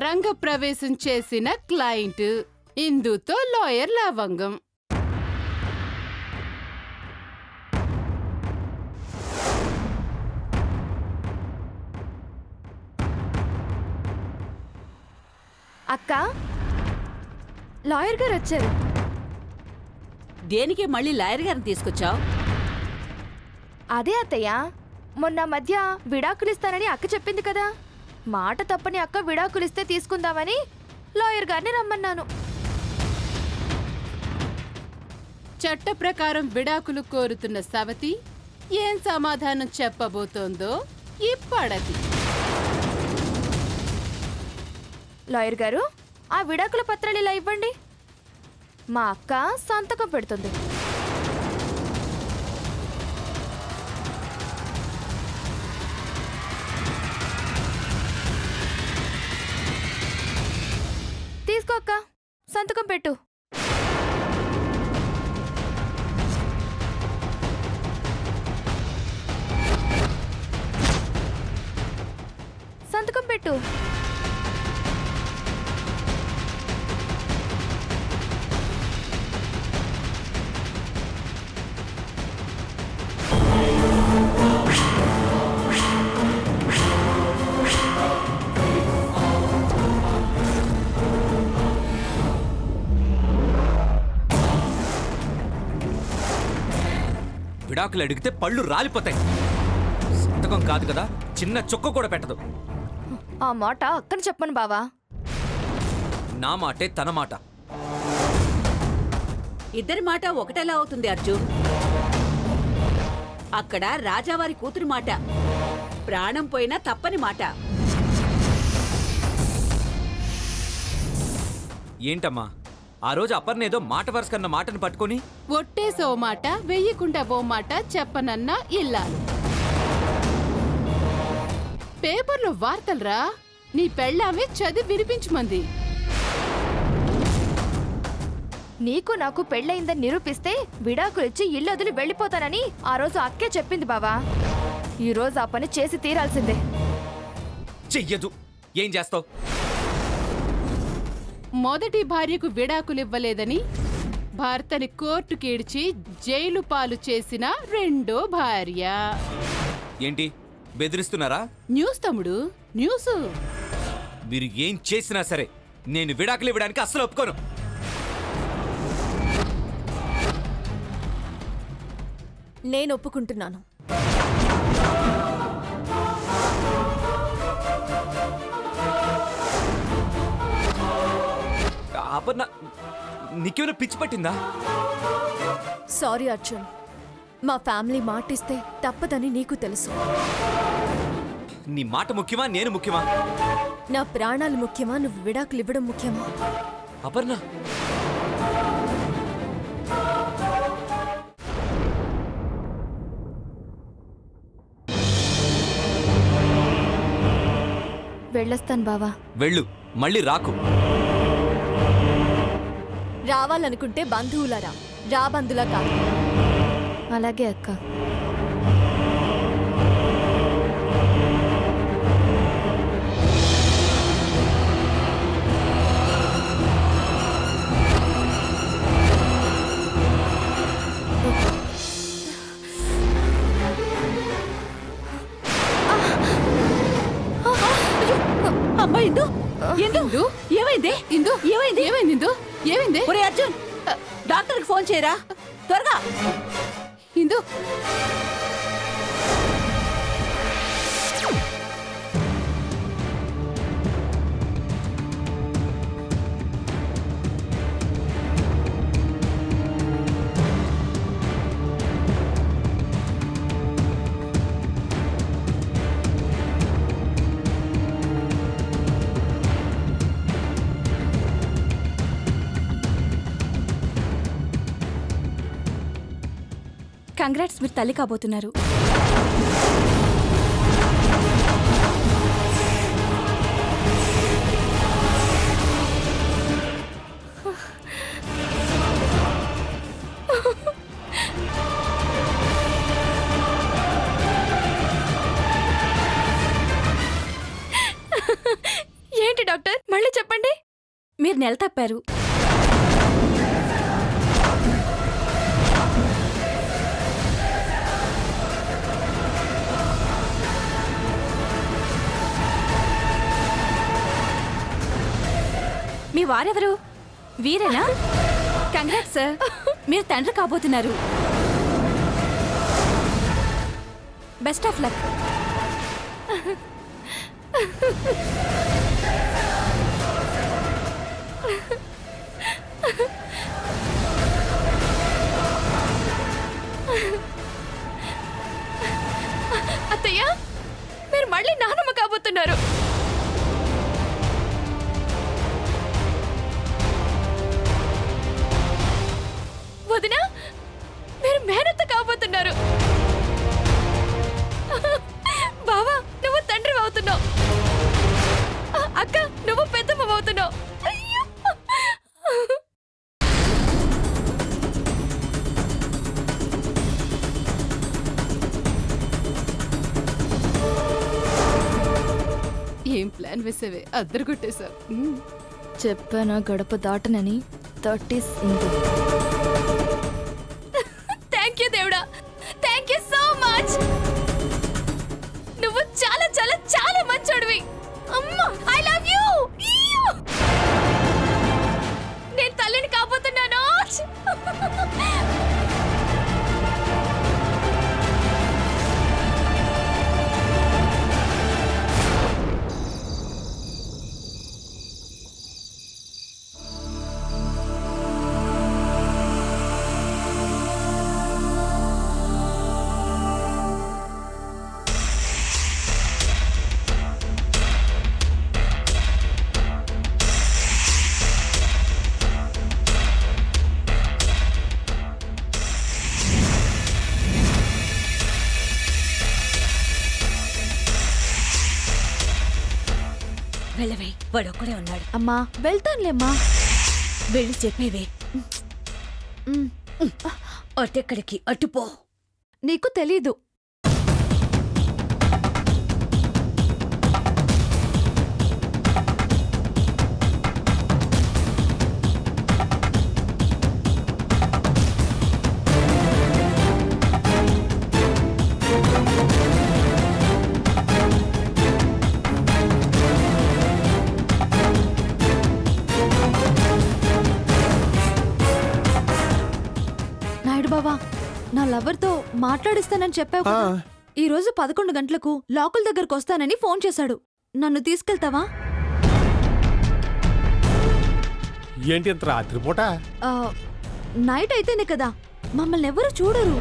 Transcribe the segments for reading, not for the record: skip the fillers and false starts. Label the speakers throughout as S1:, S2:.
S1: రంగప్రవేశం చేసిన client ఇందుతో lawyer లవంగం.
S2: అక్క, లాయర్ గారు వచ్చారు.
S3: దేనికి మళ్ళీ లాయర్ గారిని తీసుకొచ్చావు?
S2: అదే అత్తయ్య, మొన్న మధ్య విడాకులిస్తానని అక్క చెప్పింది కదా. మాట తప్పని అక్క విడాకులిస్తే తీసుకుందామని లాయర్ గారిని రమ్మన్నాను.
S1: చట్ట ప్రకారం విడాకులు కోరుతున్న సవతి ఏం సమాధానం చెప్పబోతోందో ఇప్పడది.
S2: లాయర్ గారు, ఆ విడాకుల పత్రాలు ఇలా ఇవ్వండి. మా అక్క సంతకం పెడుతుంది. తీసుకో అక్క, సంతకం పెట్టు. సంతకం పెట్టు.
S4: విడాకులు అడిగితే పళ్ళు రాలిపోతాయి. సంతకం కాదు కదా, చిన్న చుక్క కూడా పెట్టదు.
S2: ఆ మాట అక్కని చెప్పను బావా.
S4: నా మాటే తన మాట.
S3: ఇద్దరి మాట ఒకటేలా అవుతుంది అర్జున్? అక్కడ రాజావారి కూతురు మాట, ప్రాణం పోయినా తప్పని మాట.
S4: ఏంటమ్మా, ఆ రోజు అపర్ణ ఏదో మాట వరుస కన్న మాటను పట్టుకొని
S1: ఒట్టేసో మాట వెయ్యకుండా ఓ మాట చెప్పనన్నా ఇల్లాలు. పేపర్లో వార్తలరా, నీ పెళ్ళామే చదివి వినిపించమంది.
S2: నీకు నాకు పెళ్ళయిందని నిరూపిస్తే విడాకులిచ్చి ఇల్లు వదిలి వెళ్ళిపోతానని ఆ రోజు అక్కే చెప్పింది బావా. ఈ రోజు ఆ పని చేసి తీరాల్సిందే.
S4: చెయ్యదు. ఏం చేస్తావు?
S1: మొదటి భార్యకు విడాకులివ్వలేదని భర్తని కోర్టుకేడ్చి జైలు పాలు చేసిన రెండో భార్య.
S4: ఏంటి బెదిరిస్తున్నారా?
S1: న్యూస్ తమ్ముడు, న్యూస్.
S4: మీరు ఏం చేసినా సరే నేను విడాకులు ఇవ్వడానికి అస్సలు ఒప్పుకోను.
S2: నేను ఒప్పుకుంటున్నాను.
S4: అపర్ణ, నీకేమైనా పిచ్చి పట్టిందా?
S2: సారీ అర్జున్, మా ఫ్యామిలీ మాటిస్తే తప్పదని నీకు తెలుసు.
S4: నీ మాట ముఖ్యమా, నేను ముఖ్యమా?
S2: నా ప్రాణాలు ముఖ్యమా, నువ్వు విడాకులు ఇవ్వడం ముఖ్యమా?
S4: అపర్ణ,
S2: వెళ్ళొస్తాను బావా.
S4: వెళ్ళు, మళ్ళీ రాకు.
S2: రావాలనుకుంటే బంధువులరా, రా బంధువులా కాదు. అలాగే అక్క.
S3: అమ్మా ఇందు, ఇందు ఏమైంది? ఇందు ఏమైంది?
S1: ఏమైంది ఇందు? ఏమైంది?
S3: ఒరే అర్జున్, డాక్టర్కి ఫోన్ చేయరా త్వరగా.
S1: ఇందు,
S2: కంగ్రాట్స్, మీరు తల్లి కాబోతున్నారు. ఏంటి డాక్టర్ డాక్టర్ మళ్ళీ చెప్పండి.
S5: మీరు నెల తప్పారు. మీ వారెవరు? వీరేనా? కంగ్రాట్స్ సార్, మీరు తండ్రి కాబోతున్నారు. Best of luck.
S2: అత్తయ్య మీరు మళ్ళీ నానమ్మ కాబోతున్నారు. వదినా మీరు మేనత్త కాబోతున్నారు. బావా నువ్వు తండ్రి అవుతున్నావు. అక్క నువ్వు పెద్దమ్మ అవుతున్నావు. అయ్యో!
S1: ఏం ప్లాన్ వేసేవే, అద్దరు కొట్టేశావు.
S2: చెప్పానా గడప దాటనని. 30s Indu. థ్యాంక్ యూ దేవుడా, థ్యాంక్ యూ సో మచ్. నువ్వు చాలా చాలా చాలా మంచోడివి. అమ్మా ఐ లవ్ యూ. నేను తల్లిని కాబోతున్నాను.
S3: వెళ్ళవే, వాడొక్కడే ఉన్నాడు.
S2: అమ్మా వెళ్తానులేమ్మా.
S3: వెళ్ళి చెప్పేవే. అటెక్కడికి, అటుపో.
S2: నీకు తెలీదు. నాయుడు బావా, నా లవర్తో మాట్లాడిస్తానని చెప్పావు కదా. ఈ రోజు 11 గంటలకు లోకల్ దగ్గరకు వస్తానని ఫోన్ చేశాడు. నన్ను తీసుకెళ్తావా?
S6: ఏంటి ఇంత రాత్రిపూట?
S2: నైట్ అయితేనే కదా, మమ్మల్ని ఎవరు చూడరు.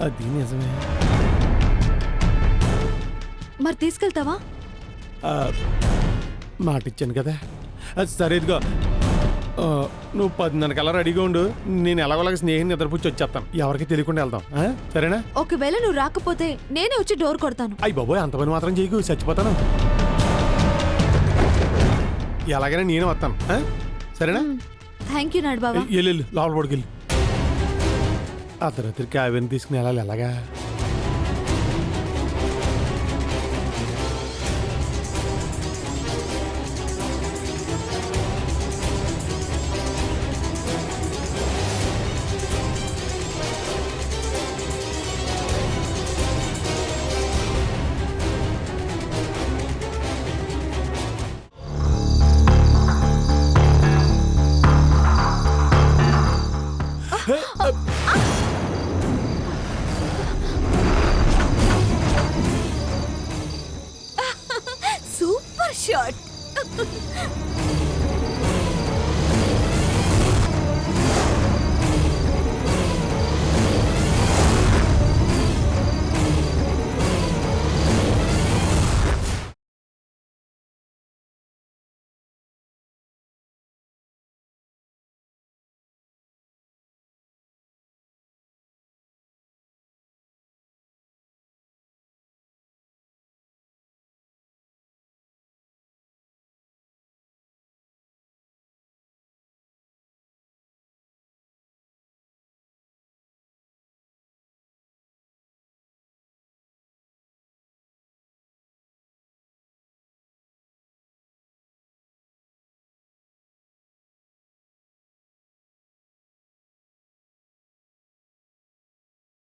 S6: అది నిజమే.
S2: మరి తీసుకెళ్తావా?
S6: మాట ఇచ్చాను కదా. సరే ఇదిగో, నువ్వు 10:30 రెడీగా ఉండు. నేను ఎలాగోలాగా స్నేహితుని నిద్రపుచ్చి వచ్చేస్తాను. ఎవరికి తెలియకుండా వెళ్దాం, సరేనా?
S2: ఒకవేళ నువ్వు రాకపోతే నేనే వచ్చి డోర్ కొడతాను.
S6: అయ్యి బాబోయ్, అంత పని మాత్రం చేయకు, చచ్చిపోతాను. ఎలాగైనా నేనే వస్తాను, సరేనా?
S2: థ్యాంక్ యూ నాయుడు బావా.
S6: వెళ్ళు, లోపల పడుకెళ్ళి. అర్ధరాత్రి కావ్యాన్ని తీసుకుని వెళ్ళాలి. ఎలాగా?
S3: Super shot.